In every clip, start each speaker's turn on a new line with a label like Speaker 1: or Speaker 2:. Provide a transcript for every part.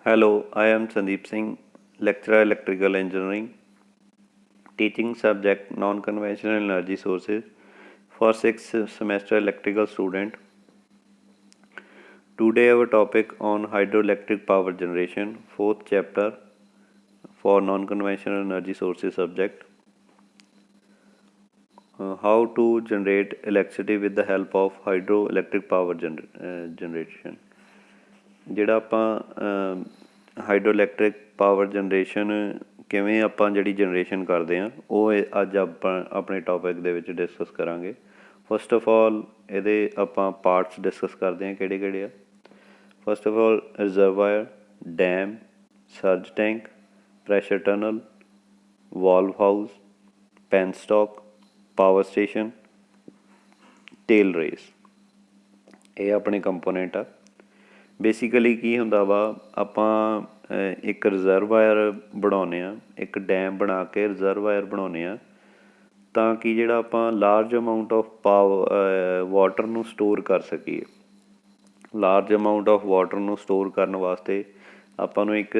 Speaker 1: Hello, I am Sandeep Singh, lecturer electrical engineering, teaching subject non-conventional energy sources for 6th semester electrical student. Today our topic on hydroelectric power generation, 4th chapter for non-conventional energy sources subject. How to generate electricity with the help of hydroelectric power generation. ਜਿਹੜਾ ਆਪਾਂ ਹਾਈਡਰੋਇਲੈਕਟ੍ਰਿਕ power generation ਕਿਵੇਂ ਆਪਾਂ ਜਿਹੜੀ generation ਕਰਦੇ ਹਾਂ ਉਹ ਅੱਜ ਆਪਾਂ ਆਪਣੇ ਟੋਪਿਕ ਦੇ ਵਿੱਚ ਡਿਸਕਸ ਕਰਾਂਗੇ। ਫਸਟ ਆਫ ਆਲ ਇਹਦੇ ਆਪਾਂ ਪਾਰਟਸ ਡਿਸਕਸ ਕਰਦੇ ਹਾਂ ਕਿਹੜੇ ਕਿਹੜੇ ਆ। First of all reservoir, dam, surge tank, pressure tunnel, valve house, penstock, power station, tail race, ਇਹ ਆਪਣੇ ਕੰਪੋਨੈਂਟ ਆ। ਬੇਸਿਕਲੀ ਕੀ ਹੁੰਦਾ ਵਾ, ਆਪਾਂ ਇੱਕ ਰਿਜ਼ਰਵਾਇਰ ਬਣਾਉਂਦੇ ਹਾਂ, ਇੱਕ ਡੈਮ ਬਣਾ ਕੇ ਰਿਜ਼ਰਵਾਇਰ ਬਣਾਉਂਦੇ ਹਾਂ ਤਾਂ ਕਿ ਜਿਹੜਾ ਆਪਾਂ ਲਾਰਜ ਅਮਾਊਂਟ ਆਫ ਵਾਟਰ ਨੂੰ ਸਟੋਰ ਕਰ ਸਕੀਏ। ਲਾਰਜ ਅਮਾਊਂਟ ਆਫ ਵਾਟਰ ਨੂੰ ਸਟੋਰ ਕਰਨ ਵਾਸਤੇ ਆਪਾਂ ਨੂੰ ਇੱਕ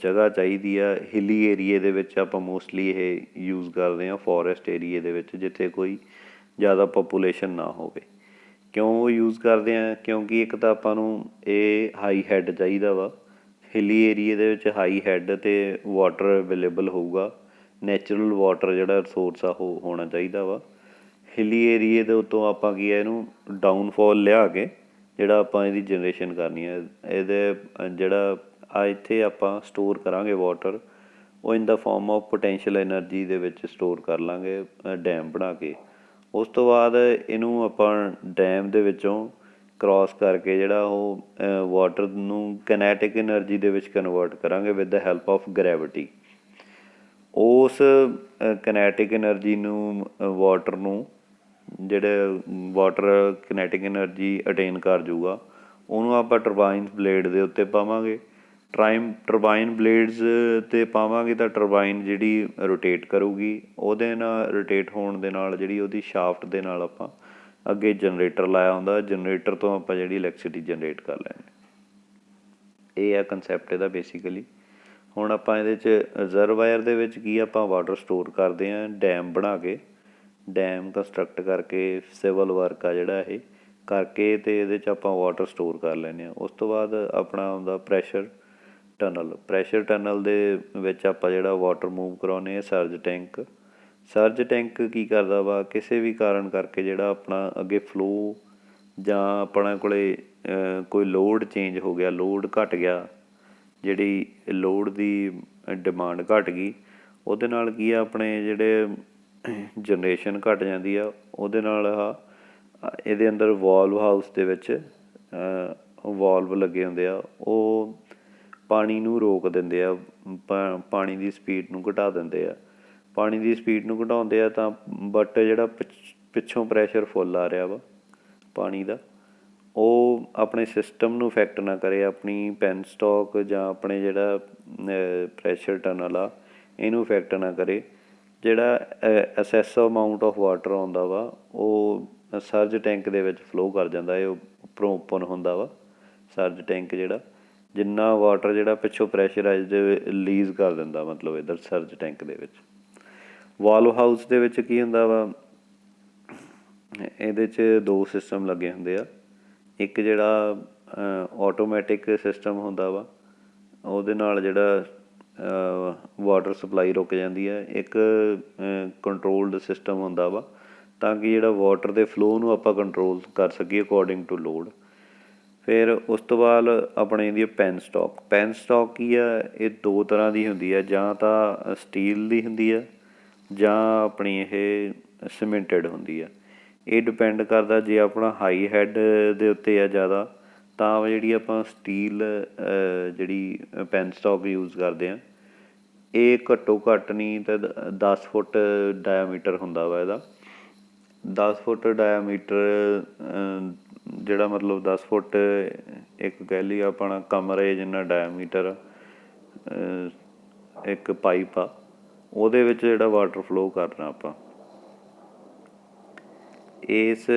Speaker 1: ਜਗ੍ਹਾ ਚਾਹੀਦੀ ਆ। ਹਿੱਲੀ ਏਰੀਏ ਦੇ ਵਿੱਚ ਆਪਾਂ ਮੋਸਟਲੀ ਇਹ ਯੂਜ਼ ਕਰਦੇ ਹਾਂ, ਫੋਰੈਸਟ ਏਰੀਏ ਦੇ ਵਿੱਚ ਜਿੱਥੇ ਕੋਈ ਜ਼ਿਆਦਾ ਪਾਪੂਲੇਸ਼ਨ ਨਾ ਹੋਵੇ। ਕਿਉਂ ਉਹ ਯੂਜ਼ ਕਰਦੇ ਹਾਂ? ਕਿਉਂਕਿ ਇੱਕ ਤਾਂ ਆਪਾਂ ਨੂੰ ਇਹ ਹਾਈ ਹੈੱਡ ਚਾਹੀਦਾ ਵਾ। ਹਿੱਲੀ ਏਰੀਏ ਦੇ ਵਿੱਚ ਹਾਈ ਹੈੱਡ 'ਤੇ ਵਾਟਰ ਅਵੇਲੇਬਲ ਹੋਊਗਾ। ਨੈਚੁਰਲ ਵਾਟਰ ਜਿਹੜਾ ਰਿਸੋਰਸ ਆ ਉਹ ਹੋਣਾ ਚਾਹੀਦਾ ਵਾ। ਹਿੱਲੀ ਏਰੀਏ ਦੇ ਉੱਤੋਂ ਆਪਾਂ ਕੀ ਹੈ ਇਹਨੂੰ ਡਾਊਨਫੋਲ ਲਿਆ ਕੇ ਜਿਹੜਾ ਆਪਾਂ ਇਹਦੀ ਜਨਰੇਸ਼ਨ ਕਰਨੀ ਹੈ, ਇਹਦੇ ਜਿਹੜਾ ਇੱਥੇ ਆਪਾਂ ਸਟੋਰ ਕਰਾਂਗੇ ਵਾਟਰ, ਉਹ ਇਨ ਦਾ ਫੋਰਮ ਆਫ ਪੋਟੈਂਸ਼ੀਅਲ ਐਨਰਜੀ ਦੇ ਵਿੱਚ ਸਟੋਰ ਕਰ ਲਾਂਗੇ ਡੈਮ ਬਣਾ ਕੇ। ਉਸ ਤੋਂ ਬਾਅਦ ਇਹਨੂੰ ਆਪਾਂ ਡੈਮ ਦੇ ਵਿੱਚੋਂ ਕ੍ਰੋਸ ਕਰਕੇ ਜਿਹੜਾ ਉਹ ਵਾਟਰ ਨੂੰ ਕੈਨੈਟਿਕ ਐਨਰਜੀ ਦੇ ਵਿੱਚ ਕਨਵਰਟ ਕਰਾਂਗੇ with the help of gravity. ਉਸ ਕੈਨੈਟਿਕ ਐਨਰਜੀ ਨੂੰ ਵਾਟਰ ਨੂੰ ਜਿਹੜੇ ਵਾਟਰ ਕੈਨੈਟਿਕ ਐਨਰਜੀ ਅਟੇਨ ਕਰ ਜੂਗਾ ਉਹਨੂੰ ਆਪਾਂ ਟਰਬਾਈਨ ਬਲੇਡ ਦੇ ਉੱਤੇ ਪਾਵਾਂਗੇ। ਟਰਬਾਈਨ ਬਲੇਡਸ 'ਤੇ ਪਾਵਾਂਗੇ ਤਾਂ ਟਰਬਾਈਨ ਜਿਹੜੀ ਰੋਟੇਟ ਕਰੂਗੀ, ਉਹਦੇ ਨਾਲ ਰੋਟੇਟ ਹੋਣ ਦੇ ਨਾਲ ਜਿਹੜੀ ਉਹਦੀ ਸ਼ਾਫਟ ਦੇ ਨਾਲ ਆਪਾਂ ਅੱਗੇ ਜਨਰੇਟਰ ਲਾਇਆ ਹੁੰਦਾ, ਜਨਰੇਟਰ ਤੋਂ ਆਪਾਂ ਜਿਹੜੀ ਇਲੈਕਟ੍ਰੀਸਿਟੀ ਜਨਰੇਟ ਕਰ ਲੈਂਦੇ। ਇਹ ਆ ਕੰਸੈਪਟ ਇਹਦਾ ਬੇਸਿਕਲੀ। ਹੁਣ ਆਪਾਂ ਇਹਦੇ 'ਚ ਰਿਜ਼ਰਵਾਇਰ ਦੇ ਵਿੱਚ ਕੀ ਆਪਾਂ ਵਾਟਰ ਸਟੋਰ ਕਰਦੇ ਹਾਂ ਡੈਮ ਬਣਾ ਕੇ, ਡੈਮ ਕੰਸਟਰਕਟ ਕਰਕੇ ਸਿਵਲ ਵਰਕ ਆ ਜਿਹੜਾ ਇਹ ਕਰਕੇ ਅਤੇ ਇਹਦੇ 'ਚ ਆਪਾਂ ਵਾਟਰ ਸਟੋਰ ਕਰ ਲੈਂਦੇ ਹਾਂ। ਉਸ ਤੋਂ ਬਾਅਦ ਆਪਣਾ ਆਉਂਦਾ ਪ੍ਰੈਸ਼ਰ ਟਨਲ। ਪ੍ਰੈਸ਼ਰ ਟਨਲ ਦੇ ਵਿੱਚ ਆਪਾਂ ਜਿਹੜਾ ਵਾਟਰ ਮੂਵ ਕਰਾਉਂਦੇ ਹਾਂ ਸਰਜ ਟੈਂਕ। ਸਰਜ ਟੈਂਕ ਕੀ ਕਰਦਾ ਵਾ, ਕਿਸੇ ਵੀ ਕਾਰਨ ਕਰਕੇ ਜਿਹੜਾ ਆਪਣਾ ਅੱਗੇ ਫਲੋ ਜਾਂ ਆਪਣਾ ਕੋਲ ਕੋਈ ਲੋਡ ਚੇਂਜ ਹੋ ਗਿਆ, ਲੋਡ ਘੱਟ ਗਿਆ, ਜਿਹੜੀ ਲੋਡ ਦੀ ਡਿਮਾਂਡ ਘੱਟ ਗਈ, ਉਹਦੇ ਨਾਲ ਕੀ ਆ ਆਪਣੇ ਜਿਹੜੇ ਜਨਰੇਸ਼ਨ ਘੱਟ ਜਾਂਦੀ ਆ। ਉਹਦੇ ਨਾਲ ਇਹਦੇ ਅੰਦਰ ਵਾਲਵ ਹਾਊਸ ਦੇ ਵਿੱਚ ਵਾਲਵ ਲੱਗੇ ਹੁੰਦੇ ਆ, ਉਹ ਪਾਣੀ ਨੂੰ ਰੋਕ ਦਿੰਦੇ ਆ, ਪਾਣੀ ਦੀ ਸਪੀਡ ਨੂੰ ਘਟਾ ਦਿੰਦੇ ਆ। ਪਾਣੀ ਦੀ ਸਪੀਡ ਨੂੰ ਘਟਾਉਂਦੇ ਆ ਤਾਂ ਬਟ ਜਿਹੜਾ ਪਿੱਛੋਂ ਪ੍ਰੈਸ਼ਰ ਫੁੱਲ ਆ ਰਿਹਾ ਵਾ ਪਾਣੀ ਦਾ, ਉਹ ਆਪਣੇ ਸਿਸਟਮ ਨੂੰ ਇਫੈਕਟ ਨਾ ਕਰੇ, ਆਪਣੀ ਪੈਨਸਟੋਕ ਜਾਂ ਆਪਣੇ ਜਿਹੜਾ ਪ੍ਰੈਸ਼ਰ ਟਨਲ ਆ ਇਹਨੂੰ ਇਫੈਕਟ ਨਾ ਕਰੇ। ਜਿਹੜਾ ਐਕਸੈਸਿਵ ਅਮਾਊਂਟ ਆਫ ਵਾਟਰ ਆਉਂਦਾ ਵਾ ਉਹ ਸਰਜ ਟੈਂਕ ਦੇ ਵਿੱਚ ਫਲੋ ਕਰ ਜਾਂਦਾ। ਇਹ ਉੱਪਰੋਂ ਓਪਨ ਹੁੰਦਾ ਵਾ ਸਰਜ ਟੈਂਕ, ਜਿਹੜਾ ਜਿੰਨਾ ਵਾਟਰ ਜਿਹੜਾ ਪਿੱਛੋਂ ਪ੍ਰੈਸ਼ਰਾਈਜ਼ਡ ਰਿਲੀਜ਼ ਕਰ ਦਿੰਦਾ, ਮਤਲਬ ਇੱਧਰ ਸਰਜ ਟੈਂਕ ਦੇ ਵਿੱਚ। ਵਾਲਵ ਹਾਊਸ ਦੇ ਵਿੱਚ ਕੀ ਹੁੰਦਾ ਵਾ, ਇਹਦੇ 'ਚ ਦੋ ਸਿਸਟਮ ਲੱਗੇ ਹੁੰਦੇ ਆ। ਇੱਕ ਜਿਹੜਾ ਆਟੋਮੈਟਿਕ ਸਿਸਟਮ ਹੁੰਦਾ ਵਾ, ਉਹਦੇ ਨਾਲ ਜਿਹੜਾ ਵਾਟਰ ਸਪਲਾਈ ਰੁਕ ਜਾਂਦੀ ਹੈ। ਇੱਕ ਕੰਟਰੋਲਡ ਸਿਸਟਮ ਹੁੰਦਾ ਵਾ ਤਾਂ ਕਿ ਜਿਹੜਾ ਵਾਟਰ ਦੇ ਫਲੋ ਨੂੰ ਆਪਾਂ ਕੰਟਰੋਲ ਕਰ ਸਕੀਏ ਅਕੋਰਡਿੰਗ ਟੂ ਲੋਡ। ਫਿਰ ਉਸ ਤੋਂ ਬਾਅਦ ਆਪਣੇ ਇਹਦੀ ਪੈਨਸਟੋਕ। ਪੈਨਸਟੋਕ ਕੀ ਆ, ਇਹ ਦੋ ਤਰ੍ਹਾਂ ਦੀ ਹੁੰਦੀ ਹੈ, ਜਾਂ ਤਾਂ ਸਟੀਲ ਦੀ ਹੁੰਦੀ ਆ ਜਾਂ ਆਪਣੀ ਇਹ ਸੀਮੈਂਟਡ ਹੁੰਦੀ ਆ। ਇਹ ਡਿਪੈਂਡ ਕਰਦਾ, ਜੇ ਆਪਣਾ ਹਾਈ ਹੈੱਡ ਦੇ ਉੱਤੇ ਆ ਜ਼ਿਆਦਾ ਤਾਂ ਜਿਹੜੀ ਆਪਾਂ ਸਟੀਲ ਜਿਹੜੀ ਪੈਨਸਟੋਕ ਯੂਜ਼ ਕਰਦੇ ਹਾਂ, ਇਹ ਘੱਟੋ ਘੱਟ ਨਹੀਂ ਤਾਂ 10 ਫੁੱਟ ਡਾਇਆਮੀਟਰ ਹੁੰਦਾ ਵਾ ਇਹਦਾ। 10 ਫੁੱਟ ਡਾਇਆਮੀਟਰ ਜਿਹੜਾ ਮਤਲਬ 10 ਫੁੱਟ ਇੱਕ ਕਹਿ ਲਈਏ ਆਪਣਾ ਕਮਰੇ ਜਿੰਨਾ ਡਾਇਆਮੀਟਰ ਇੱਕ ਪਾਈਪ ਆ, ਉਹਦੇ ਵਿੱਚ ਜਿਹੜਾ ਵਾਟਰ ਫਲੋ ਕਰਨਾ ਆਪਾਂ। ਇਸ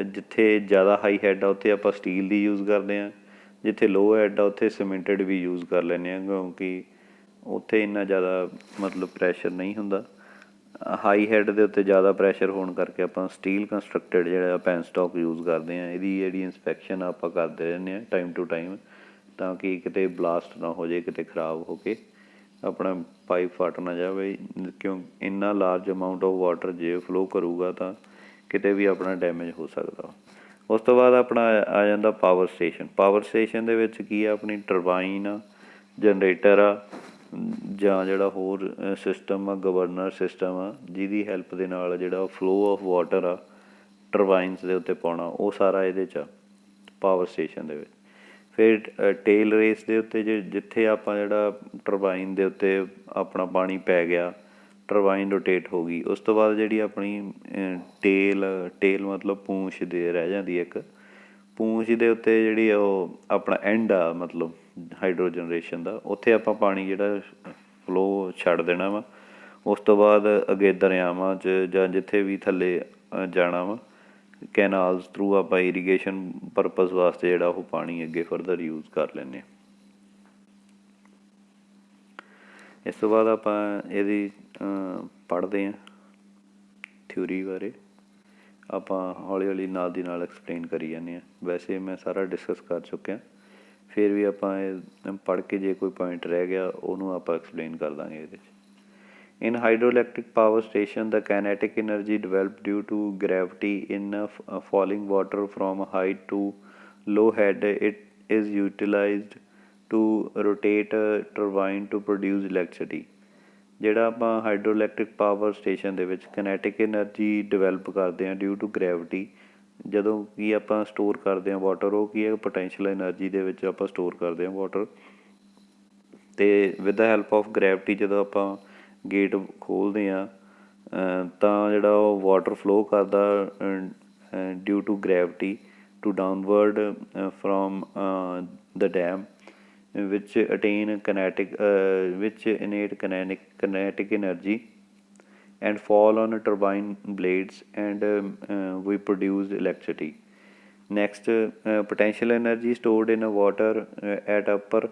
Speaker 1: ਜਿੱਥੇ ਜ਼ਿਆਦਾ ਹਾਈ ਹੈੱਡ ਆ ਉੱਥੇ ਆਪਾਂ ਸਟੀਲ ਦੀ ਯੂਜ਼ ਕਰਦੇ ਹਾਂ, ਜਿੱਥੇ ਲੋ ਹੈਡ ਆ ਉੱਥੇ ਸੀਮੈਂਟਡ ਵੀ ਯੂਜ਼ ਕਰ ਲੈਂਦੇ ਹਾਂ, ਕਿਉਂਕਿ ਉੱਥੇ ਇੰਨਾ ਜ਼ਿਆਦਾ ਮਤਲਬ ਪ੍ਰੈਸ਼ਰ ਨਹੀਂ ਹੁੰਦਾ। ਹਾਈ ਹੈਡ ਦੇ ਉੱਤੇ ਜ਼ਿਆਦਾ ਪ੍ਰੈਸ਼ਰ ਹੋਣ ਕਰਕੇ ਆਪਾਂ ਸਟੀਲ ਕੰਸਟਰਕਟਡ ਜਿਹੜਾ ਪੈਨ ਸਟੋਕ ਯੂਜ਼ ਕਰਦੇ ਹਾਂ। ਇਹਦੀ ਜਿਹੜੀ ਇੰਸਪੈਕਸ਼ਨ ਆਪਾਂ ਕਰਦੇ ਰਹਿੰਦੇ ਹਾਂ ਟਾਈਮ ਟੂ ਟਾਈਮ, ਤਾਂ ਕਿ ਕਿਤੇ ਬਲਾਸਟ ਨਾ ਹੋ ਜਾਏ, ਕਿਤੇ ਖ਼ਰਾਬ ਹੋ ਕੇ ਆਪਣਾ ਪਾਈਪ ਫਟ ਨਾ ਜਾਵੇ, ਕਿਉਂ ਇੰਨਾ ਲਾਰਜ ਅਮਾਊਂਟ ਆਫ ਵਾਟਰ ਜੇ ਫਲੋ ਕਰੂਗਾ ਤਾਂ ਕਿਤੇ ਵੀ ਆਪਣਾ ਡੈਮੇਜ ਹੋ ਸਕਦਾ। ਉਸ ਤੋਂ ਬਾਅਦ ਆਪਣਾ ਆ ਜਾਂਦਾ ਪਾਵਰ ਸਟੇਸ਼ਨ। ਪਾਵਰ ਸਟੇਸ਼ਨ ਦੇ ਵਿੱਚ ਕੀ ਆ, ਆਪਣੀ ਟਰਬਾਈਨ ਆ, ਜਨਰੇਟਰ ਆ, ਜਾਂ ਜਿਹੜਾ ਹੋਰ ਸਿਸਟਮ ਆ, ਗਵਰਨਰ ਸਿਸਟਮ ਆ, ਜਿਹਦੀ ਹੈਲਪ ਦੇ ਨਾਲ ਜਿਹੜਾ ਫਲੋ ਆਫ ਵਾਟਰ ਆ ਟਰਬਾਈਨਸ ਦੇ ਉੱਤੇ ਪਾਉਣਾ, ਉਹ ਸਾਰਾ ਇਹਦੇ 'ਚ ਆ ਪਾਵਰ ਸਟੇਸ਼ਨ ਦੇ ਵਿੱਚ। ਫਿਰ ਟੇਲ ਰੇਸ ਦੇ ਉੱਤੇ ਜਿੱਥੇ ਆਪਾਂ ਜਿਹੜਾ ਟਰਬਾਈਨ ਦੇ ਉੱਤੇ ਆਪਣਾ ਪਾਣੀ ਪੈ ਗਿਆ, ਟਰਬਾਈਨ ਰੋਟੇਟ ਹੋ ਗਈ, ਉਸ ਤੋਂ ਬਾਅਦ ਜਿਹੜੀ ਆਪਣੀ ਟੇਲ ਮਤਲਬ ਪੂੰਛ ਦੇ ਰਹਿ ਜਾਂਦੀ ਇੱਕ, ਪੂੰਛ ਦੇ ਉੱਤੇ ਜਿਹੜੀ ਉਹ ਆਪਣਾ ਐਂਡ ਆ ਮਤਲਬ ਹਾਈਡਰੋ ਜਨਰੇਸ਼ਨ ਦਾ, ਉੱਥੇ ਆਪਾਂ ਪਾਣੀ ਜਿਹੜਾ ਫਲੋ ਛੱਡ ਦੇਣਾ ਵਾ। ਉਸ ਤੋਂ ਬਾਅਦ ਅੱਗੇ ਦਰਿਆਵਾਂ 'ਚ ਜਾਂ ਜਿੱਥੇ ਵੀ ਥੱਲੇ ਜਾਣਾ ਵਾ, ਕੈਨਾਲਸ ਥਰੂ ਆਪਾਂ ਇਰੀਗੇਸ਼ਨ ਪਰਪਸ ਵਾਸਤੇ ਜਿਹੜਾ ਉਹ ਪਾਣੀ ਅੱਗੇ ਫਰਦਰ ਯੂਜ਼ ਕਰ ਲੈਂਦੇ ਹਾਂ। ਇਸ ਤੋਂ ਬਾਅਦ ਆਪਾਂ ਇਹਦੀ ਪੜ੍ਹਦੇ ਹਾਂ ਥਿਊਰੀ ਬਾਰੇ, ਆਪਾਂ ਹੌਲੀ ਹੌਲੀ ਨਾਲ ਦੀ ਨਾਲ ਐਕਸਪਲੇਨ ਕਰੀ ਜਾਂਦੇ ਹਾਂ। ਵੈਸੇ ਮੈਂ ਸਾਰਾ ਡਿਸਕਸ ਕਰ ਚੁੱਕਿਆ, ਫਿਰ ਵੀ ਆਪਾਂ ਇਹ ਪੜ੍ਹ ਕੇ ਜੇ ਕੋਈ ਪੁਆਇੰਟ ਰਹਿ ਗਿਆ ਉਹਨੂੰ ਆਪਾਂ ਐਕਸਪਲੇਨ ਕਰ ਦਾਂਗੇ ਇਹਦੇ 'ਚ। In hydroelectric power station, the kinetic energy developed due to gravity in falling water from high to low head. It is utilized to rotate a turbine to produce electricity. ਜਿਹੜਾ ਆਪਾਂ ਹਾਈਡਰੋਇਲੈਕਟ੍ਰਿਕ ਪਾਵਰ ਸਟੇਸ਼ਨ ਦੇ ਵਿੱਚ ਕਿਨੈਟਿਕ energy develop ਕਰਦੇ ਹਾਂ ਡਿਊ to gravity. ਜਦੋਂ ਕਿ ਆਪਾਂ store ਕਰਦੇ ਹਾਂ ਵਾਟਰ, ਉਹ ਕੀ ਹੈ, ਪੋਟੈਂਸ਼ੀਅਲ ਐਨਰਜੀ ਦੇ ਵਿੱਚ ਆਪਾਂ ਸਟੋਰ ਕਰਦੇ ਹਾਂ ਵਾਟਰ, ਅਤੇ with the help of gravity ਜਦੋਂ ਆਪਾਂ ਗੇਟ ਖੋਲ੍ਹਦੇ ਹਾਂ ਤਾਂ ਜਿਹੜਾ ਉਹ ਵਾਟਰ ਫਲੋ ਕਰਦਾ due to gravity to downward from the dam which attain innate kinetic energy and fall on turbine blades and we produce electricity. Next, potential energy stored in water at upper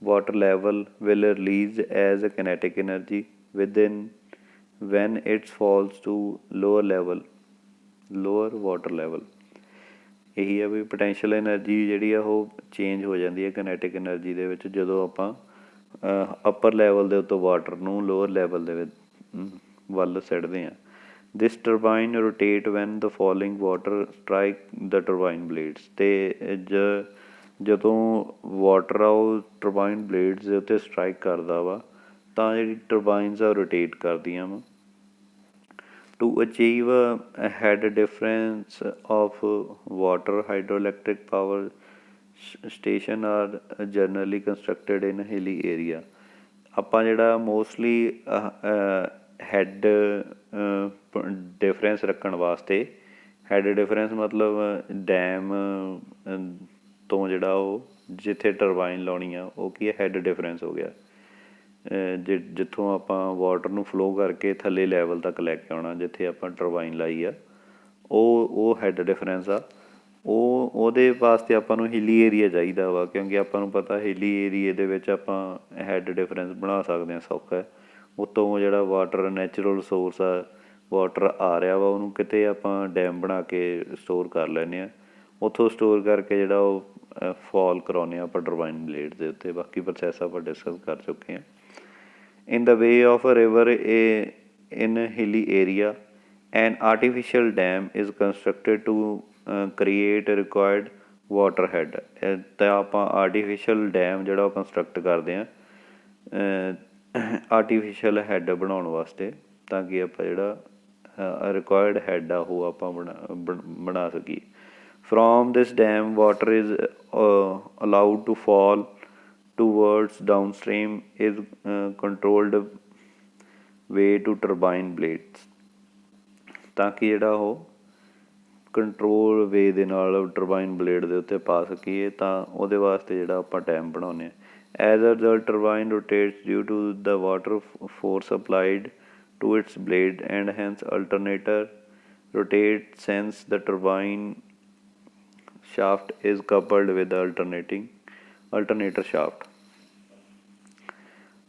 Speaker 1: water level will release as a kinetic energy within when it falls to lower water level. ਇਹੀ ਆ ਵੀ potential energy ਜਿਹੜੀ ਆ ਉਹ change ਹੋ ਜਾਂਦੀ ਹੈ ਕਿਨੈਟਿਕ energy ਦੇ ਵਿੱਚ ਜਦੋਂ ਆਪਾਂ ਅੱਪਰ ਲੈਵਲ ਦੇ ਉੱਤੋਂ ਵਾਟਰ ਨੂੰ ਲੋਅਰ ਲੈਵਲ ਦੇ ਵਿੱਚ ਵੱਲ ਸਿੱਟਦੇ ਹਾਂ। This turbine rotate when the falling water strike the turbine blades. ਅਤੇ ਜਦੋਂ ਵਾਟਰ ਆ ਉਹ ਟਰਬਾਈਨ ਬਲੇਡਸ ਦੇ ਉੱਤੇ ਸਟਰਾਈਕ ਕਰਦਾ ਵਾ ਤਾਂ ਜਿਹੜੀ ਟਰਬਾਈਨਸ ਆ ਰੋਟੇਟ ਕਰਦੀਆਂ ਵਾ। To achieve a head difference of water, hydroelectric power station are generally constructed in hilly area. ਆਪਾਂ ਜਿਹੜਾ ਮੋਸਟਲੀ ਹੈਡ ਡਿਫਰੈਂਸ ਰੱਖਣ ਵਾਸਤੇ, ਹੈਡ ਡਿਫਰੈਂਸ ਮਤਲਬ ਡੈਮ ਤੋਂ ਜਿਹੜਾ ਉਹ ਜਿੱਥੇ ਟਰਬਾਈਨ ਲਾਉਣੀ ਆ ਉਹ ਕੀ ਹੈ, ਹੈਡ ਡਿਫਰੈਂਸ ਹੋ ਗਿਆ। ਜਿੱਥੋਂ ਆਪਾਂ ਵਾਟਰ ਨੂੰ ਫਲੋ ਕਰਕੇ ਥੱਲੇ ਲੈਵਲ ਤੱਕ ਲੈ ਕੇ ਆਉਣਾ ਜਿੱਥੇ ਆਪਾਂ ਟਰਬਾਈਨ ਲਾਈ ਆ, ਉਹ ਹੈਡ ਡਿਫਰੈਂਸ ਆ। ਉਹਦੇ ਵਾਸਤੇ ਆਪਾਂ ਨੂੰ ਹਿੱਲੀ ਏਰੀਆ ਚਾਹੀਦਾ ਵਾ, ਕਿਉਂਕਿ ਆਪਾਂ ਨੂੰ ਪਤਾ ਹਿੱਲੀ ਏਰੀਏ ਦੇ ਵਿੱਚ ਆਪਾਂ ਹੈਡ ਡਿਫਰੈਂਸ ਬਣਾ ਸਕਦੇ ਹਾਂ, ਸੌਖਾ ਹੈ। ਉੱਤੋਂ ਜਿਹੜਾ ਵਾਟਰ ਨੈਚੁਰਲ ਸੋਰਸ ਆ, ਵਾਟਰ ਆ ਰਿਹਾ ਵਾ, ਉਹਨੂੰ ਕਿਤੇ ਆਪਾਂ ਡੈਮ ਬਣਾ ਕੇ ਸਟੋਰ ਕਰ ਲੈਂਦੇ ਹਾਂ, ਉੱਥੋਂ ਸਟੋਰ ਕਰਕੇ ਜਿਹੜਾ ਉਹ ਫਾਲ ਕਰਾਉਂਦੇ ਹਾਂ ਆਪਾਂ ਟਰਬਾਈਨ ਬਲੇਡ ਦੇ ਉੱਤੇ। ਬਾਕੀ ਪ੍ਰੋਸੈਸ ਆਪਾਂ ਡਿਸਕਸ ਕਰ ਚੁੱਕੇ ਹਾਂ। In the way of a river in a hilly area, an artificial dam is constructed to create a required water head. ਤਾਂ ਆਪਾਂ ਆਰਟੀਫਿਸ਼ਲ ਡੈਮ ਜਿਹੜਾ ਉਹ ਕੰਸਟਰਕਟ ਕਰਦੇ ਹਾਂ ਆਰਟੀਫਿਸ਼ਲ ਹੈਡ ਬਣਾਉਣ ਵਾਸਤੇ, ਤਾਂ ਕਿ ਆਪਾਂ ਜਿਹੜਾ ਰਿਕੁਆਇਰਡ ਹੈਡ ਆ ਉਹ ਆਪਾਂ ਬਣਾ ਸਕੀਏ। From this dam, water is allowed to fall towards downstream is controlled way to turbine blades, ਤਾਂ ਕਿ ਜਿਹੜਾ ਉਹ ਕੰਟਰੋਲ ਵੇ ਦੇ ਨਾਲ ਟਰਬਾਈਨ ਬਲੇਡ ਦੇ ਉੱਤੇ ਪਾ ਸਕੀਏ, ਤਾਂ ਉਹਦੇ ਵਾਸਤੇ ਜਿਹੜਾ ਆਪਾਂ ਡੈਮ ਬਣਾਉਂਦੇ ਹਾਂ। As a result turbine rotates due to the water force applied to its blade and hence alternator rotate since the turbine shaft is coupled with the alternating alternator shaft.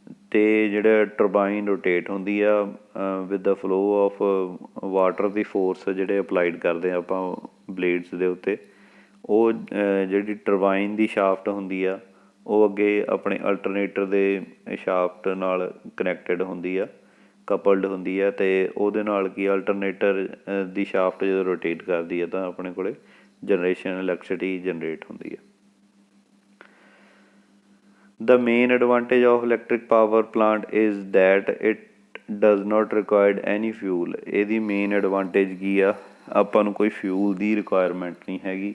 Speaker 1: ਅਤੇ ਜਿਹੜਾ ਟਰਬਾਈਨ ਰੋਟੇਟ ਹੁੰਦੀ ਆ with the flow of water the force ਜਿਹੜੇ applied ਕਰਦੇ ਹਾਂ ਆਪਾਂ ਬਲੇਡਸ ਦੇ ਉੱਤੇ, ਉਹ ਜਿਹੜੀ ਟਰਬਾਈਨ ਦੀ ਸ਼ਾਫਟ ਹੁੰਦੀ ਆ ਉਹ ਅੱਗੇ ਆਪਣੇ ਅਲਟਰਨੇਟਰ ਦੇ ਸ਼ਾਫਟ ਨਾਲ ਕਨੈਕਟਡ ਹੁੰਦੀ ਆ, ਕਪਲਡ ਹੁੰਦੀ ਆ, ਅਤੇ ਉਹਦੇ ਨਾਲ ਕੀ ਅਲਟਰਨੇਟਰ ਦੀ ਸ਼ਾਫਟ ਜਦੋਂ ਰੋਟੇਟ ਕਰਦੀ ਆ ਤਾਂ ਆਪਣੇ ਕੋਲ ਜਨਰੇਸ਼ਨ ਇਲੈਕਟ੍ਰੀਸਿਟੀ ਜਨਰੇਟ ਹੁੰਦੀ ਆ। The main advantage of electric power plant is that it does not require any fuel। ਇਹਦੀ ਮੇਨ ਐਡਵਾਂਟੇਜ ਕੀ ਆ, ਆਪਾਂ ਨੂੰ ਕੋਈ ਫਿਊਲ ਦੀ ਰਿਕੁਆਇਰਮੈਂਟ ਨਹੀਂ ਹੈਗੀ।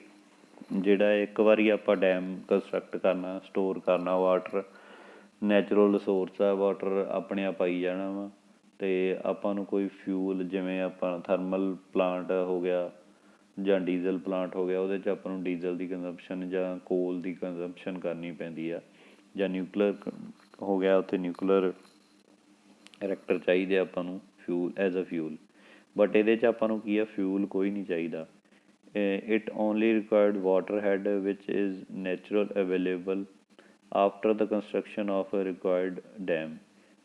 Speaker 1: ਜਿਹੜਾ ਇੱਕ ਵਾਰੀ ਆਪਾਂ ਡੈਮ ਕੰਸਟਰਕਟ ਕਰਨਾ, ਸਟੋਰ ਕਰਨਾ ਵਾਟਰ, ਨੈਚੁਰਲ ਰਿਸੋਰਸ ਆ ਵਾਟਰ, ਆਪਣੇ ਆਪ ਆਈ ਜਾਣਾ ਵਾ, ਅਤੇ ਆਪਾਂ ਨੂੰ ਕੋਈ ਫਿਊਲ ਜਿਵੇਂ ਆਪਾਂ ਥਰਮਲ ਪਲਾਂਟ ਹੋ ਗਿਆ ਜਾਂ ਡੀਜ਼ਲ ਪਲਾਂਟ ਹੋ ਗਿਆ, ਉਹਦੇ 'ਚ ਆਪਾਂ ਨੂੰ ਡੀਜ਼ਲ ਦੀ ਕੰਜ਼ੰਪਸ਼ਨ ਜਾਂ ਕੋਲ ਦੀ ਕੰਜ਼ੰਪਸ਼ਨ ਕਰਨੀ ਪੈਂਦੀ ਆ, ਜਾਂ ਨਿਊਕਲੀਅਰ ਹੋ ਗਿਆ ਉੱਥੇ ਨਿਊਕਲੀਅਰ ਰਿਐਕਟਰ ਚਾਹੀਦੇ ਆਪਾਂ ਨੂੰ fuel as a fuel. But ਇਹਦੇ 'ਚ ਆਪਾਂ ਨੂੰ ਕੀ ਆ, ਫਿਊਲ ਕੋਈ ਨਹੀਂ ਚਾਹੀਦਾ। It only required water head which is natural available after the construction of required dam.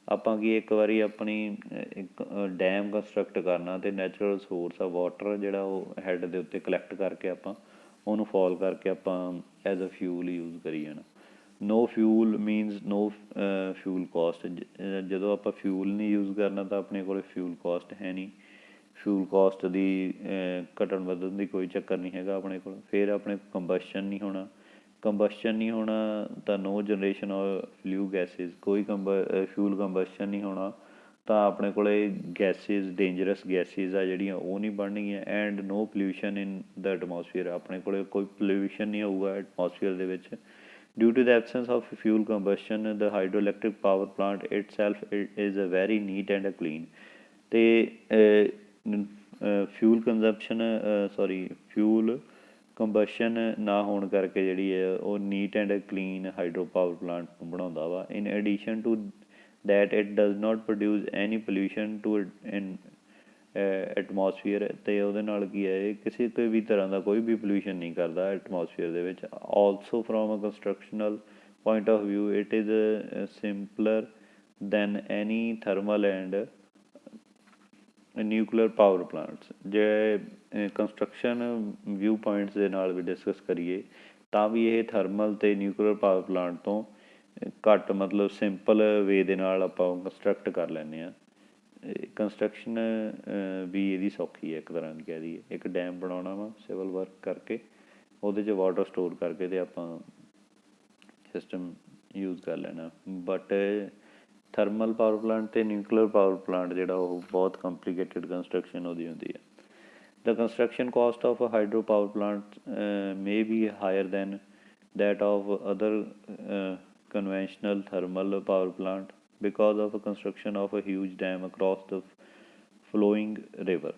Speaker 1: ਆਪਾਂ ਕੀ ਇੱਕ ਵਾਰੀ ਆਪਣੀ ਇੱਕ ਡੈਮ ਕੰਸਟਰਕਟ ਕਰਨਾ ਅਤੇ ਨੈਚੁਰਲ ਸੋਰਸ ਆ ਵਾਟਰ ਜਿਹੜਾ ਉਹ ਹੈਡ ਦੇ ਉੱਤੇ ਕਲੈਕਟ ਕਰਕੇ ਆਪਾਂ ਉਹਨੂੰ ਫੋਲ ਕਰਕੇ ਆਪਾਂ ਐਜ਼ ਅ ਫਿਊਲ ਯੂਜ਼ ਕਰੀ ਜਾਣਾ। ਨੋ ਫਿਊਲ ਮੀਨਸ ਨੋ ਫਿਊਲ ਕੋਸਟ। ਜਦੋਂ ਆਪਾਂ ਫਿਊਲ ਨਹੀਂ ਯੂਜ਼ ਕਰਨਾ ਤਾਂ ਆਪਣੇ ਕੋਲ ਫਿਊਲ ਕੋਸਟ ਹੈ ਨਹੀਂ, ਫਿਊਲ ਕੋਸਟ ਦੀ ਘਟਣ ਵਧਣ ਦੀ ਕੋਈ ਚੱਕਰ ਨਹੀਂ ਹੈਗਾ ਆਪਣੇ ਕੋਲ। ਫਿਰ ਆਪਣੇ ਕੰਬਸ਼ਨ ਨਹੀਂ ਹੋਣਾ, ਕੰਬਸ਼ਨ ਨਹੀਂ ਹੋਣਾ ਤਾਂ ਨੋ ਜਨਰੇਸ਼ਨ ਆਫ ਫਲਿਊ ਗੈਸਿਸ, ਕੋਈ ਫਿਊਲ ਕੰਬਸ਼ਨ ਨਹੀਂ ਹੋਣਾ ਤਾਂ ਆਪਣੇ ਕੋਲ ਗੈਸਿਸ, ਡੇਂਜਰਸ ਗੈਸਿਸ ਆ ਜਿਹੜੀਆਂ ਉਹ ਨਹੀਂ ਬਣਨਗੀਆਂ। And no pollution in the atmosphere, ਆਪਣੇ ਕੋਲ ਕੋਈ ਪੋਲਿਊਸ਼ਨ ਨਹੀਂ ਹੋਊਗਾ ਐਟਮੋਸਫੀਅਰ ਦੇ ਵਿੱਚ। Due to the absence of fuel combustion, the hydroelectric power plant itself is a very neat and clean। ਅਤੇ ਫਿਊਲ ਕੰਬਸ਼ਨ ਨਾ ਹੋਣ ਕਰਕੇ ਜਿਹੜੀ ਹੈ ਉਹ neat and clean hydro power plant ਨੂੰ ਬਣਾਉਂਦਾ ਵਾ। In addition to that it does not produce any pollution to atmosphere, ਅਤੇ ਉਹਦੇ ਨਾਲ ਕੀ ਹੈ ਇਹ ਕਿਸੇ ਕੋਈ ਵੀ ਤਰ੍ਹਾਂ ਦਾ ਕੋਈ ਵੀ ਪੋਲਿਊਸ਼ਨ ਨਹੀਂ ਕਰਦਾ ਐਟਮੋਸਫੀਅਰ ਦੇ ਵਿੱਚ। Also from a constructional point of view it is simpler than any thermal and nuclear power plants. ਜੇ ਕੰਸਟਰਕਸ਼ਨ ਵਿਊ ਪੁਆਇੰਟਸ ਦੇ ਨਾਲ ਵੀ ਡਿਸਕਸ ਕਰੀਏ ਤਾਂ ਵੀ ਇਹ ਥਰਮਲ ਅਤੇ ਨਿਊਕਲੀਅਰ ਪਾਵਰ ਪਲਾਂਟ ਤੋਂ ਘੱਟ ਮਤਲਬ ਸਿੰਪਲ ਵੇ ਦੇ ਨਾਲ ਆਪਾਂ ਕੰਸਟਰਕਟ ਕਰ ਲੈਂਦੇ ਹਾਂ। ਕੰਸਟਰਕਸ਼ਨ ਵੀ ਇਹਦੀ ਸੌਖੀ ਹੈ ਇੱਕ ਤਰ੍ਹਾਂ ਦੀ ਕਹਿ ਦਈਏ। ਇੱਕ ਡੈਮ ਬਣਾਉਣਾ ਵਾ ਸਿਵਲ ਵਰਕ ਕਰਕੇ, ਉਹਦੇ 'ਚ ਵਾਟਰ ਸਟੋਰ ਕਰਕੇ ਅਤੇ ਆਪਾਂ ਸਿਸਟਮ ਯੂਜ਼ ਕਰ ਲੈਣਾ। ਬਟ ਥਰਮਲ ਪਾਵਰ ਪਲਾਂਟ ਅਤੇ ਨਿਊਕਲੀਅਰ ਪਾਵਰ ਪਲਾਂਟ ਜਿਹੜਾ ਉਹ ਬਹੁਤ ਕੰਪਲੀਕੇਟਿਡ ਕੰਸਟਰਕਸ਼ਨ ਉਹਦੀ ਹੁੰਦੀ ਹੈ। The construction cost of hydro power plant may be higher than that of other conventional thermal power plant because of a construction of a huge dam across the flowing river।